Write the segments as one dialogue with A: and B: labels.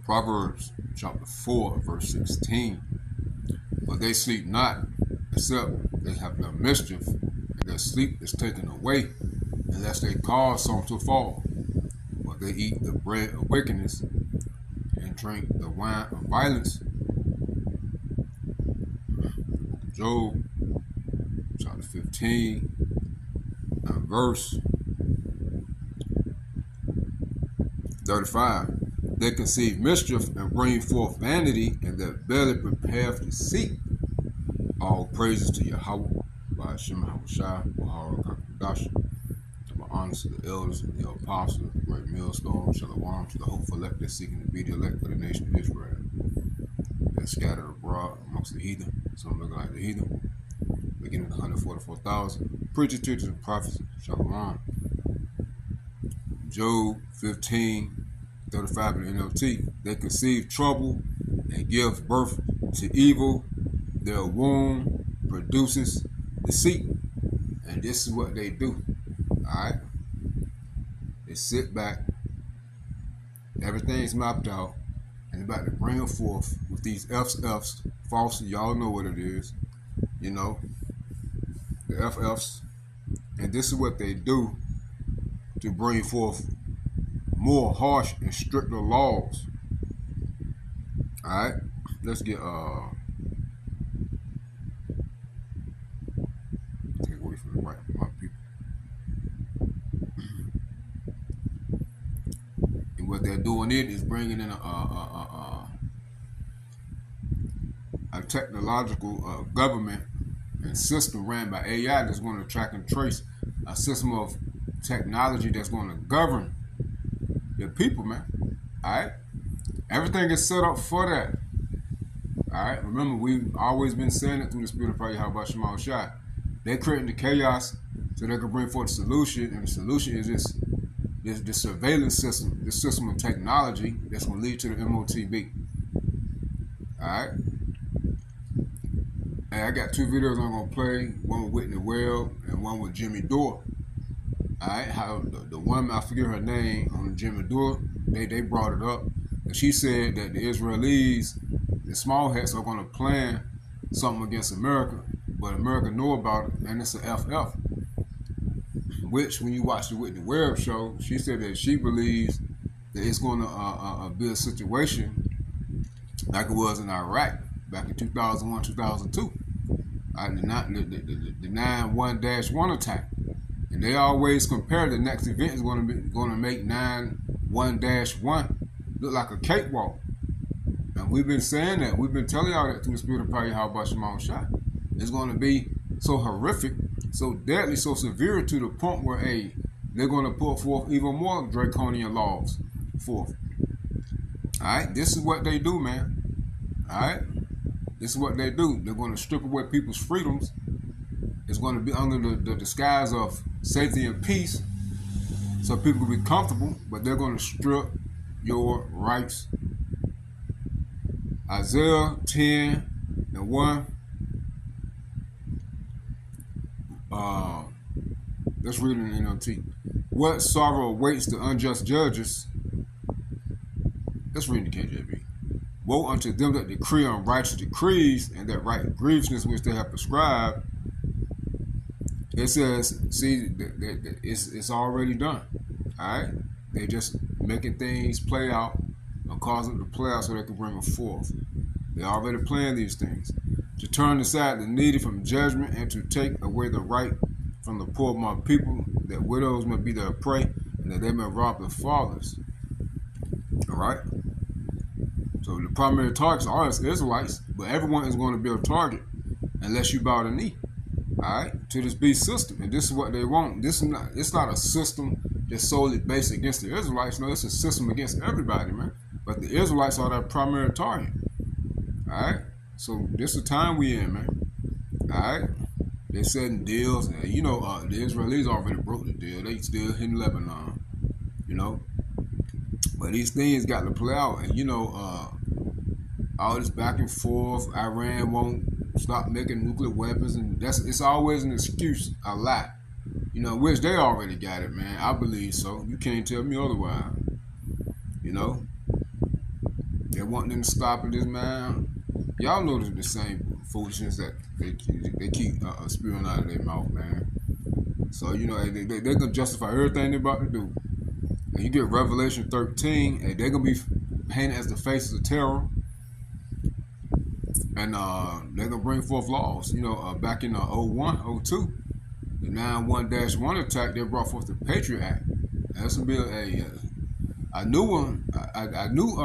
A: Proverbs chapter 4, verse 16. But they sleep not, except they have done mischief, and their sleep is taken away, unless they cause some to fall. But they eat the bread of wickedness, and drink the wine of violence. Job chapter 15, verse 35. They conceive mischief and bring forth vanity, and their belly prepareth deceit. All praises to Yahweh, by Hashem Habushai, Bahara Kakadash. My honors to the elders and the apostles, the great millstone, Shalom, to the hopeful elect that seeking to be the elect of the nation of Israel. They're scattered abroad amongst the heathen, some looking like the heathen, beginning 144,000. Preachers, teachers, and prophets, Shalom. Job 15, 35 in the NLT. They conceive trouble and give birth to evil. Their womb produces deceit. And this is what they do. Alright? They sit back. Everything's mapped out. And about to bring it forth with these FFs. False, y'all know what it is. You know. The FFs. And this is what they do to bring forth more harsh and stricter laws. Alright, let's get take away from the right, my people. And what they're doing is bringing in a technological government and system ran by AI that's going to track and trace, a system of technology that's going to govern the people, man. Alright? Everything is set up for that. Alright? Remember, we've always been saying it through the spirit of prayer, how about Shemal Shai. They're creating the chaos so they can bring forth the solution, and the solution is this surveillance system, this system of technology that's going to lead to the MOTB. Alright? And I got two videos I'm going to play, one with Whitney Weld and one with Jimmy Dore. Alright, how the woman, I forget her name, on Jimmy Dore, they brought it up. And she said that the Israelis, the small hats, are going to plan something against America, but America know about it, and it's an FF. Which, when you watch the Whitney Weld show, she said that she believes that it's going to be a situation like it was in Iraq back in 2001, 2002. The 9/1-1 attack. And they always compare the next event is going to make 9/1-1 look like a cakewalk. And we've been saying that. We've been telling y'all that through the spirit of prayer, how about Shemal Shai. It's going to be so horrific, so deadly, so severe to the point where they're going to put forth even more draconian laws forth. Alright, this is what they do, man. Alright, this is what they do. They're going to strip away people's freedoms. It's going to be under the disguise of safety and peace, so people can be comfortable, but they're going to strip your rights. Isaiah 10:1. Let's read it in NLT. What sorrow awaits the unjust judges? Let's read in the KJV. Woe unto them that decree unrighteous decrees, and that write grievousness which they have prescribed. It says, see, it's already done. All right? They just making things play out or causing them to play out so they can bring them forth. They already planned these things. To turn aside the needy from judgment, and to take away the right from the poor of my people, that widows may be their prey, and that they may rob the fathers. All right? So the primary targets are Israelites, but everyone is going to be a target unless you bow the knee. Alright, to this beast system. And this is what they want. It's not a system that's solely based against the Israelites. No, it's a system against everybody, man. But the Israelites are their primary target. Alright? So this is the time we in, man. Alright? They're setting deals. And, you know, the Israelis already broke the deal. They still in Lebanon. You know? But these things got to play out. And, you know, all this back and forth, Iran won't stop making nuclear weapons, and it's always an excuse, a lie. You know, which they already got it, man. I believe so. You can't tell me otherwise. You know? They want them to stop this, man. Y'all know the same foolishness that they keep spewing out of their mouth, man. So, you know, they're going to justify everything they're about to do. And you get Revelation 13, and they're going to be painted as the faces of terror. And they're going to bring forth laws. You know, back in 01, 02, the 91-1 attack, they brought forth the Patriot Act. And that's going to be a new one, a new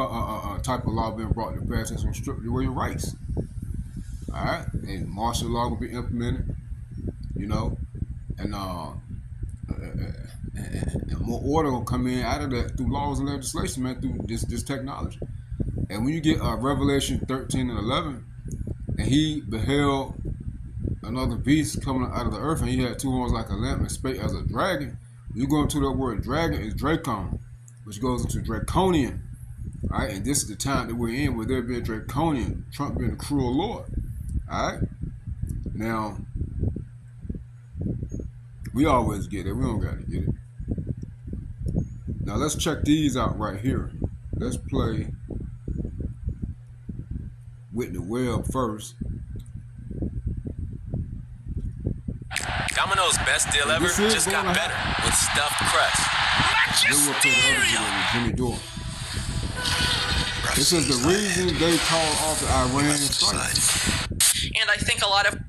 A: type of law being brought to pass that's going to strip away your rights. All right? And martial law will be implemented, you know, and more order will come in out of that through laws and legislation, man, through this technology. And when you get Revelation 13 and 11, and he beheld another beast coming out of the earth, and he had two horns like a lamb and spake as a dragon. You go into that word dragon is Dracon, which goes into draconian. All right, and this is the time that we're in where there being draconian, Trump being a cruel lord. All right, now we always get it. We don't got to get it. Now let's check these out right here. Let's play Whitney Webb first.
B: Domino's best deal ever just got better with stuffed crust.
A: Then we'll play the other video with Jimmy Dore. This is the reason they called off the Iran strike.
C: And I think a lot of...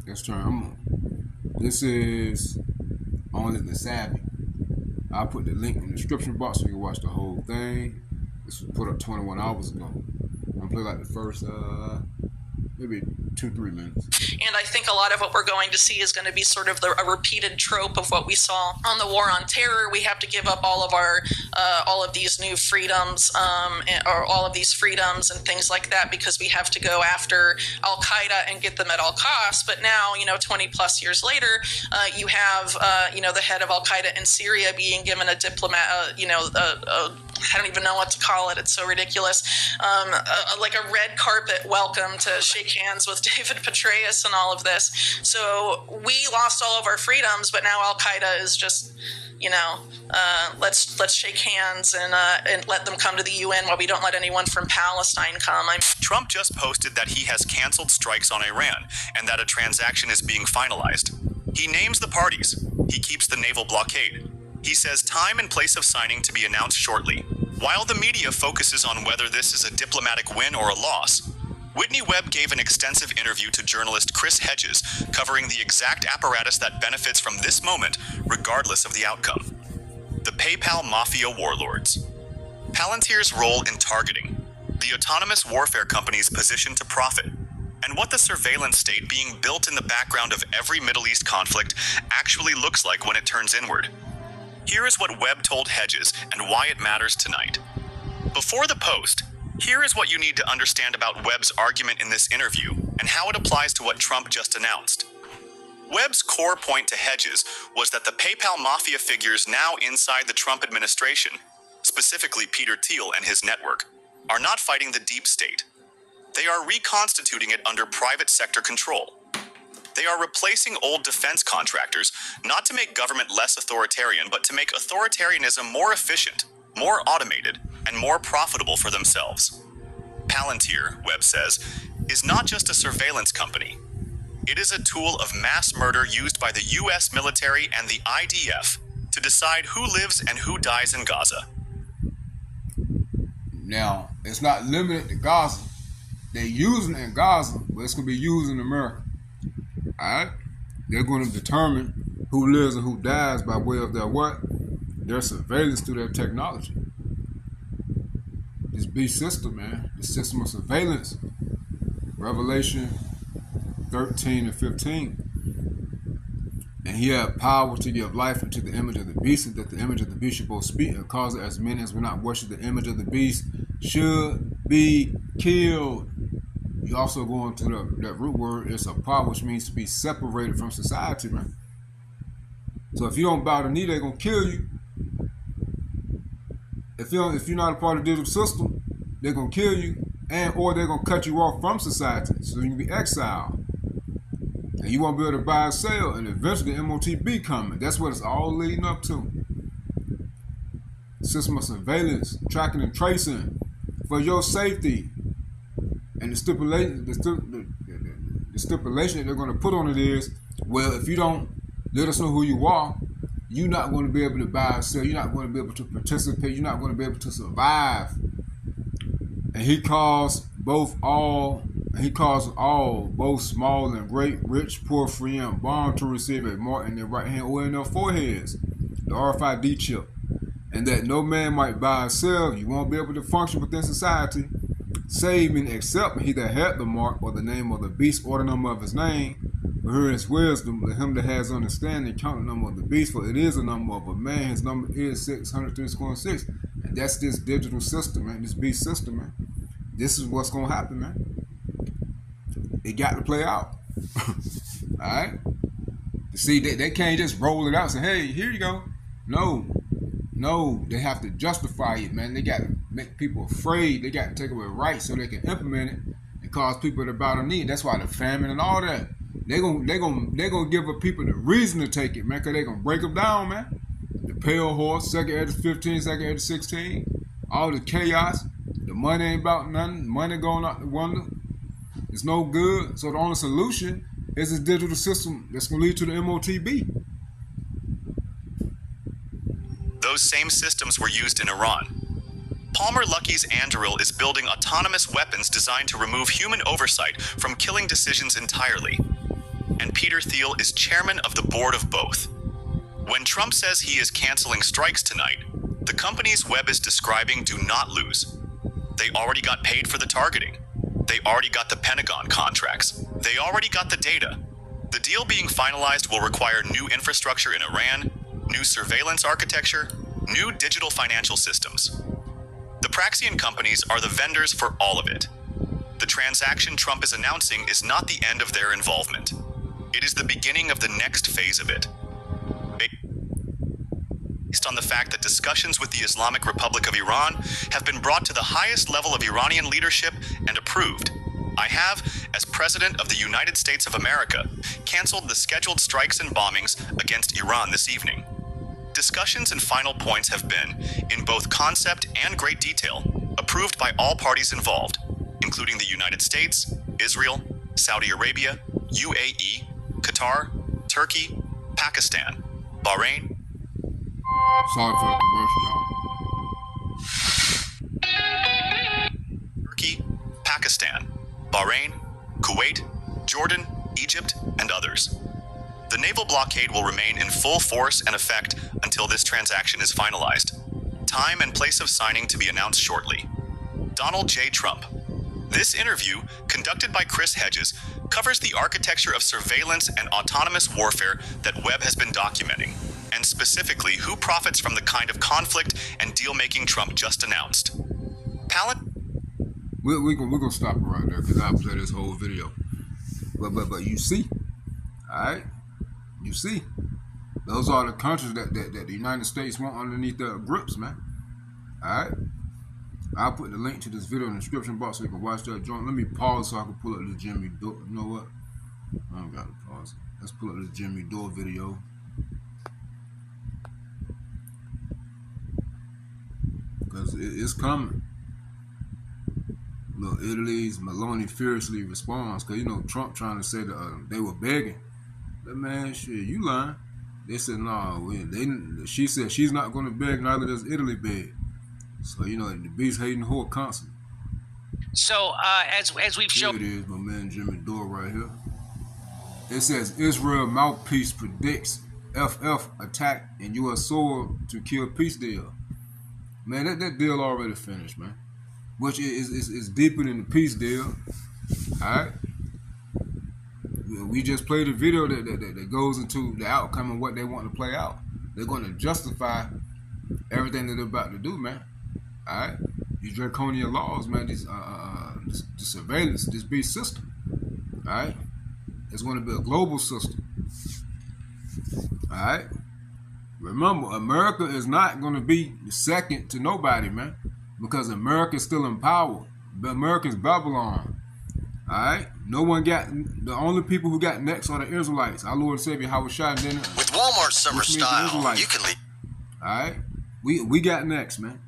A: Let's turn them on. This is Only the Savvy. I'll put the link in the description box so you can watch the whole thing. This was put up 21 hours ago. I'm going to play like the first, maybe 2-3 minutes.
C: And I think a lot of what we're going to see is going to be sort of a repeated trope of what we saw on the War on Terror. We have to give up all of these new freedoms, or all of these freedoms and things like that, because we have to go after Al Qaeda and get them at all costs. But now, 20 plus years later, you have, the head of Al Qaeda in Syria being given a diplomat, I don't even know what to call it. It's so ridiculous. Like a red carpet welcome to shake hands with David Petraeus and all of this. So we lost all of our freedoms, but now Al Qaeda is just, let's shake hands and let them come to the UN while we don't let anyone from Palestine come.
D: Trump just posted that he has canceled strikes on Iran and that a transaction is being finalized. He names the parties. He keeps the naval blockade. He says time and place of signing to be announced shortly. While the media focuses on whether this is a diplomatic win or a loss, Whitney Webb gave an extensive interview to journalist Chris Hedges covering the exact apparatus that benefits from this moment, regardless of the outcome. The PayPal Mafia Warlords. Palantir's role in targeting, the autonomous warfare company's position to profit, and what the surveillance state being built in the background of every Middle East conflict actually looks like when it turns inward. Here is what Webb told Hedges and why it matters tonight. Before the post, here is what you need to understand about Webb's argument in this interview and how it applies to what Trump just announced. Webb's core point to Hedges was that the PayPal Mafia figures now inside the Trump administration, specifically Peter Thiel and his network, are not fighting the deep state. They are reconstituting it under private sector control. They are replacing old defense contractors, not to make government less authoritarian, but to make authoritarianism more efficient, more automated, and more profitable for themselves. Palantir, Webb says, is not just a surveillance company. It is a tool of mass murder used by the U.S. military and the IDF to decide who lives and who dies in Gaza.
A: Now, it's not limited to Gaza. They're using it in Gaza, but it's going to be used in America. Alright? They're going to determine who lives and who dies by way of their what? Their surveillance through their technology. This beast system, man. This system of surveillance. Revelation 13 and 15. And he had power to give life unto the image of the beast, and that the image of the beast should both speak and cause that as many as will not worship the image of the beast should be killed. You also go into that root word, it's a power, which means to be separated from society, man. So if you don't bow the knee, they're gonna kill you. If you're not a part of the digital system, they're gonna kill you, or they're gonna cut you off from society, so you can be exiled. And you won't be able to buy or sell, and eventually the MOTB coming. That's what it's all leading up to. System of surveillance, tracking and tracing, for your safety. And the stipulation that they're going to put on it is, well, if you don't let us know who you are, you're not going to be able to buy or sell. You're not going to be able to participate. You're not going to be able to survive. And he calls all, both small and great, rich, poor, free, and bond to receive a mark in their right hand or in their foreheads, the RFID chip, and that no man might buy or sell. You won't be able to function within society, saving except he that had the mark or the name of the beast or the number of his name. But here is wisdom, let him that has understanding count the number of the beast, for it is the number of a man. His number is 636. And that's this digital system, man, this beast system, man. This is what's going to happen, man. It got to play out. All right? You see, they can't just roll it out and say, hey, here you go. No, they have to justify it, man. They got to make people afraid. They got to take away rights so they can implement it and cause people to bow the knee. That's why the famine and all that. They're gonna give up people the reason to take it, man, because they're going to break them down, man. The pale horse, second after 15, second after 16, all the chaos. The money ain't about nothing. Money going out the window. It's no good. So the only solution is this digital system that's going to lead to the MOTB.
D: Those same systems were used in Iran. Palmer Luckey's Anduril is building autonomous weapons designed to remove human oversight from killing decisions entirely. And Peter Thiel is chairman of the board of both. When Trump says he is canceling strikes tonight, the companies Webb is describing do not lose. They already got paid for the targeting. They already got the Pentagon contracts. They already got the data. The deal being finalized will require new infrastructure in Iran, new surveillance architecture, new digital financial systems. The Praxian companies are the vendors for all of it. The transaction Trump is announcing is not the end of their involvement. It is the beginning of the next phase of it. Based on the fact that discussions with the Islamic Republic of Iran have been brought to the highest level of Iranian leadership and approved, I have, as President of the United States of America, canceled the scheduled strikes and bombings against Iran this evening. Discussions and final points have been, in both concept and great detail, approved by all parties involved, including the United States, Israel, Saudi Arabia, UAE, Qatar, Turkey, Pakistan, Bahrain.
A: Sorry for the commercial, y'all.
D: Turkey, Pakistan, Bahrain, Kuwait, Jordan, Egypt, and others. The naval blockade will remain in full force and effect until this transaction is finalized. Time and place of signing to be announced shortly. Donald J. Trump. This interview, conducted by Chris Hedges, covers the architecture of surveillance and autonomous warfare that Webb has been documenting, and specifically who profits from the kind of conflict and deal-making Trump just announced.
A: We're gonna stop it right there because I'll play this whole video. But you see, all right? You see, those are the countries that the United States want underneath their grips, man. All right? I'll put the link to this video in the description box so you can watch that joint. Let me pause so I can pull up the Jimmy Dore. You know what? I don't gotta pause. Let's pull up this Jimmy Dore video. Because it's coming. Look, Italy's Maloney fiercely responds. Because, you know, Trump trying to say that they were begging. But, man, shit, you lying. They said, no, she said she's not going to beg, neither does Italy beg. So, you know, the beast hating whore constant.
E: So, as we've shown...
A: Here it is, my man Jimmy Dore right here. It says, Israel mouthpiece predicts FF attack in U.S. soil to kill peace deal. Man, that deal already finished, man. Which is deeper than the peace deal. Alright? We just played a video that goes into the outcome of what they want to play out. They're going to justify everything that they're about to do, man. Alright? These draconian laws, man, this surveillance, this beast system. Alright? It's going to be a global system. Alright? Remember, America is not going to be second to nobody, man. Because America is still in power. America's Babylon. Alright? No one got, the only people who got next are the Israelites. Our Lord and Savior, Howard Shot, and then
F: with Walmart summer style, you can leave.
A: Alright? We got next, man.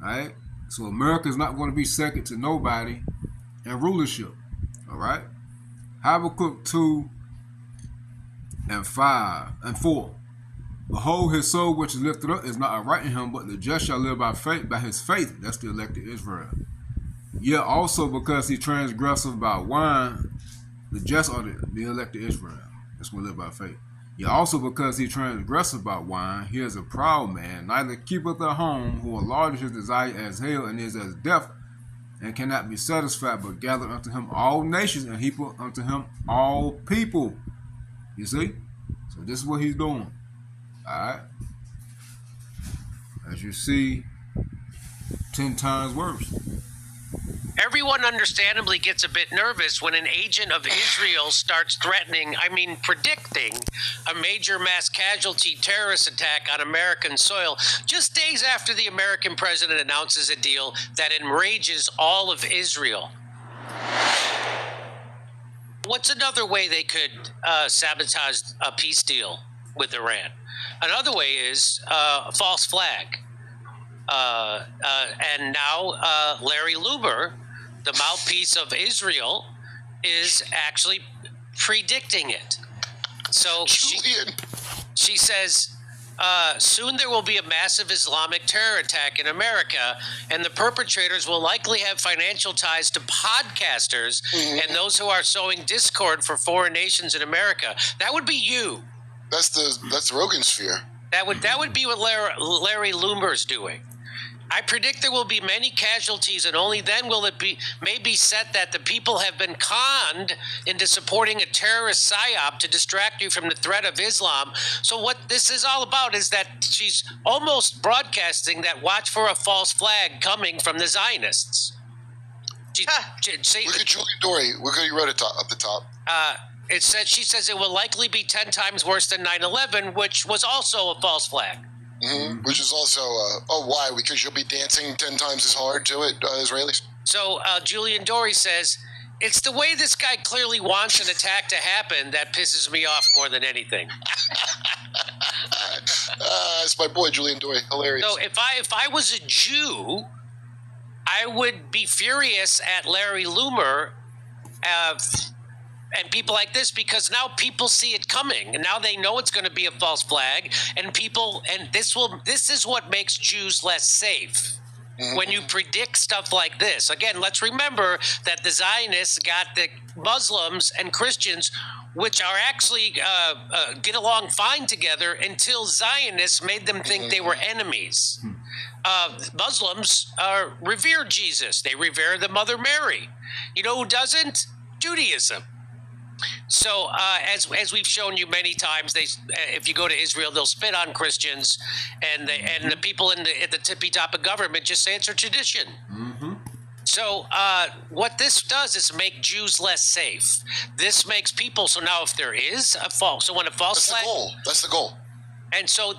A: Alright? So America is not going to be second to nobody in rulership. All right. Habakkuk 2:5-4. Behold, his soul which is lifted up is not upright in him, but the just shall live by faith, by his faith. That's the elected Israel. Yet also because he transgresseth by wine, the just are the elected Israel. That's going to live by faith. Yet also because he transgresseth by wine, he is a proud man, neither keepeth at home, who enlargeth his desire as hell, and is as death, and cannot be satisfied, but gather unto him all nations, and heap unto him all people. You see? So this is what he's doing. Alright? As you see, 10 times worse.
E: Everyone understandably gets a bit nervous when an agent of Israel starts threatening, predicting a major mass casualty terrorist attack on American soil just days after the American president announces a deal that enrages all of Israel. What's another way they could sabotage a peace deal with Iran? Another way is a false flag. And now Larry Luber, the mouthpiece of Israel, is actually predicting it. So she says, soon there will be a massive Islamic terror attack in America, and the perpetrators will likely have financial ties to podcasters and those who are sowing discord for foreign nations in America. That would be you.
F: That's the Rogan sphere.
E: That would be what Larry Loomer's doing. I predict there will be many casualties, and only then will it be maybe said that the people have been conned into supporting a terrorist psyop to distract you from the threat of Islam. So what this is all about is that she's almost broadcasting that watch for a false flag coming from the Zionists.
F: Look at Julian Dory. Look at you wrote it up the top.
E: It says she says it will likely be 10 times worse than 9/11, which was also a false flag.
F: Which is also, why? Because you'll be dancing 10 times as hard to it, Israelis?
E: So Julian Dory says, it's the way this guy clearly wants an attack to happen that pisses me off more than anything.
F: It's my boy, Julian Dory. Hilarious.
E: So if I was a Jew, I would be furious at Larry Loomer and people like this, because now people see it coming, and now they know it's going to be a false flag, and this is what makes Jews less safe. When you predict stuff like this. Again, let's remember that the Zionists got the Muslims and Christians, which are actually get along fine together, until Zionists made them think they were enemies. Muslims revere Jesus. They revere the Mother Mary. You know who doesn't? Judaism. So as we've shown you many times, if you go to Israel, they'll spit on Christians, and the people at the tippy top of government just say it's a tradition. So what this does is make Jews less safe. This makes people, so now if there is a false, so when a false flag,
F: that's the goal.
E: And so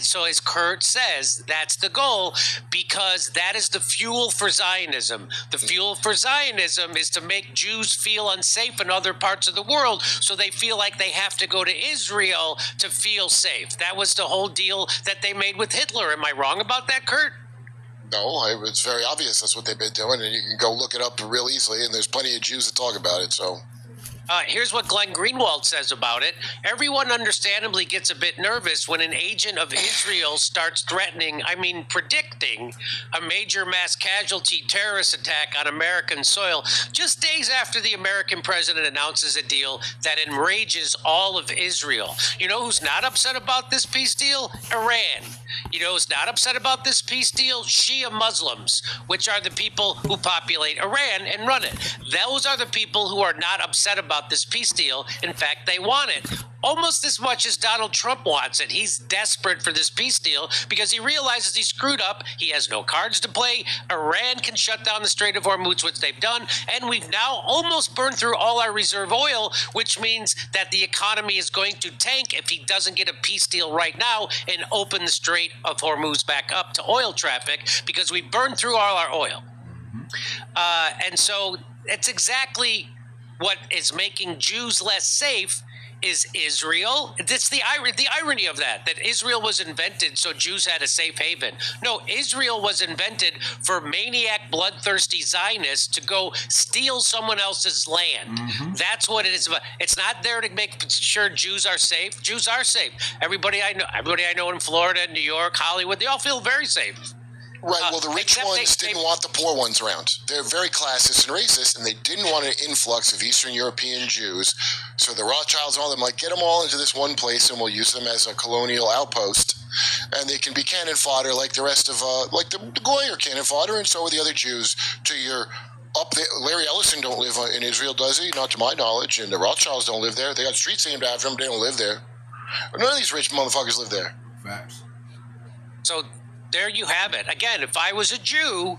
E: so as Kurt says, that's the goal, because that is the fuel for Zionism. The fuel for Zionism is to make Jews feel unsafe in other parts of the world, so they feel like they have to go to Israel to feel safe. That was the whole deal that they made with Hitler. Am I wrong about that, Kurt?
F: No, it's very obvious that's what they've been doing, and you can go look it up real easily, and there's plenty of Jews that talk about it, so...
E: Here's what Glenn Greenwald says about it. Everyone understandably gets a bit nervous when an agent of Israel starts threatening, predicting a major mass casualty terrorist attack on American soil just days after the American president announces a deal that enrages all of Israel. You know who's not upset about this peace deal? Iran. You know who's not upset about this peace deal? Shia Muslims, which are the people who populate Iran and run it. Those are the people who are not upset about this peace deal. In fact, they want it almost as much as Donald Trump wants it. He's desperate for this peace deal because he realizes he screwed up. He has no cards to play. Iran can shut down the Strait of Hormuz, which they've done. And we've now almost burned through all our reserve oil, which means that the economy is going to tank if he doesn't get a peace deal right now and open the Strait of Hormuz back up to oil traffic, because we burned through all our oil. And so it's exactly what is making Jews less safe, is Israel. It's the irony of that Israel was invented so Jews had a safe haven. No, Israel was invented for maniac, bloodthirsty Zionists to go steal someone else's land. That's what it is about. It's not there to make sure Jews are safe. Jews are safe. Everybody I know in Florida, New York, Hollywood, they all feel very safe.
F: Right. Well, the rich ones didn't want the poor ones around. They're very classist and racist, and they didn't want an influx of Eastern European Jews. So the Rothschilds and all them, like, get them all into this one place, and we'll use them as a colonial outpost, and they can be cannon fodder like the rest of, like the Goy are cannon fodder, and so are the other Jews. To your up there, Larry Ellison don't live in Israel, does he? Not to my knowledge. And the Rothschilds don't live there. They got streets named after them. They don't live there. None of these rich motherfuckers live there.
A: Facts.
E: So there you have it. Again, if I was a Jew,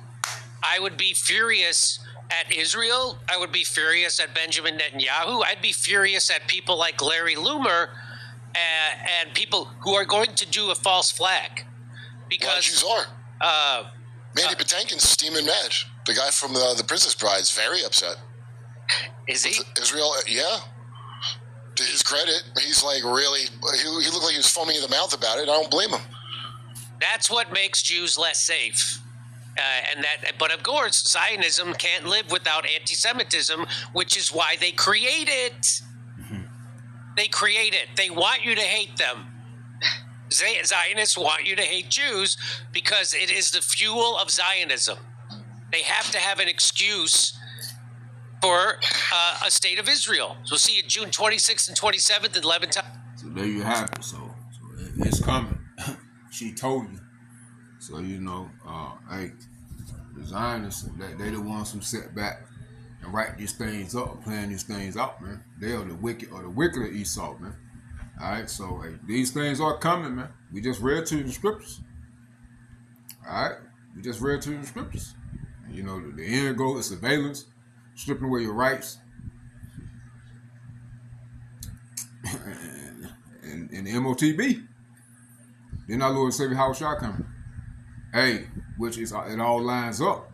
E: I would be furious at Israel. I would be furious at Benjamin Netanyahu. I'd be furious at people like Larry Loomer and people who are going to do a false flag. Because
F: Jews are. Mandy Patinkin's steaming mad. The guy from the Princess Bride is very upset.
E: Is he?
F: Israel, yeah. To his credit, he's like really. He looked like he was foaming in the mouth about it. I don't blame him.
E: That's what makes Jews less safe. But of course, Zionism can't live without anti-Semitism, which is why they create it. They create it. They want you to hate them. Zionists want you to hate Jews because it is the fuel of Zionism. They have to have an excuse for a state of Israel. So we'll see you June 26th and 27th at 11 times.
A: So there you have it. So it's coming. She told you. So, you know, hey, the Zionists, they the ones who sit back and write these things up, plan these things out, man. They are the wicked of Esau, man. All right, so hey, these things are coming, man. We just read to you the scriptures. All right, we just read to you the scriptures. And, you know, the end goal is surveillance, stripping away your rights, and the MOTB. Then our Lord and Savior Yahushua coming. Hey, which is it all lines up,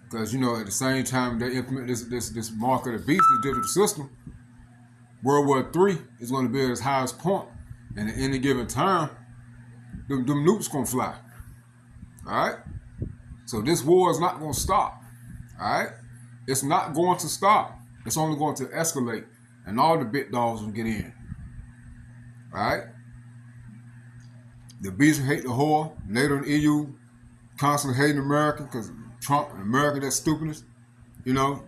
A: because you know at the same time they implement this mark of the beast, this digital system. World War III is going to be at its highest point, and at any given time, them nukes gonna fly. All right. So this war is not going to stop. All right. It's not going to stop. It's only going to escalate, and all the big dogs will get in. All right. The beast hate the whore. NATO and EU constantly hating America because Trump and America, that's stupidness. You know,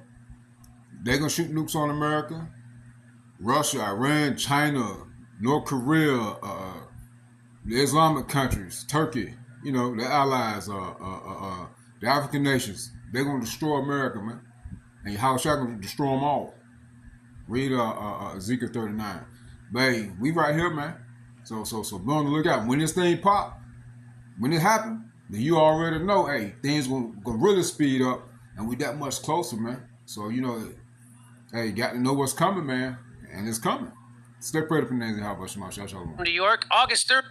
A: they're going to shoot nukes on America. Russia, Iran, China, North Korea, the Islamic countries, Turkey, you know, the allies, the African nations, they're going to destroy America, man. And Yahushua going to destroy them all. Read Ezekiel 39. Babe, we right here, man. So be on the lookout. When this thing pop, when it happen, then you already know, hey, things gonna really speed up, and we that much closer, man. So you know, hey, you got to know what's coming, man, and it's coming. Stay prayed up in the name of Yahushua.
E: New York, August 3rd.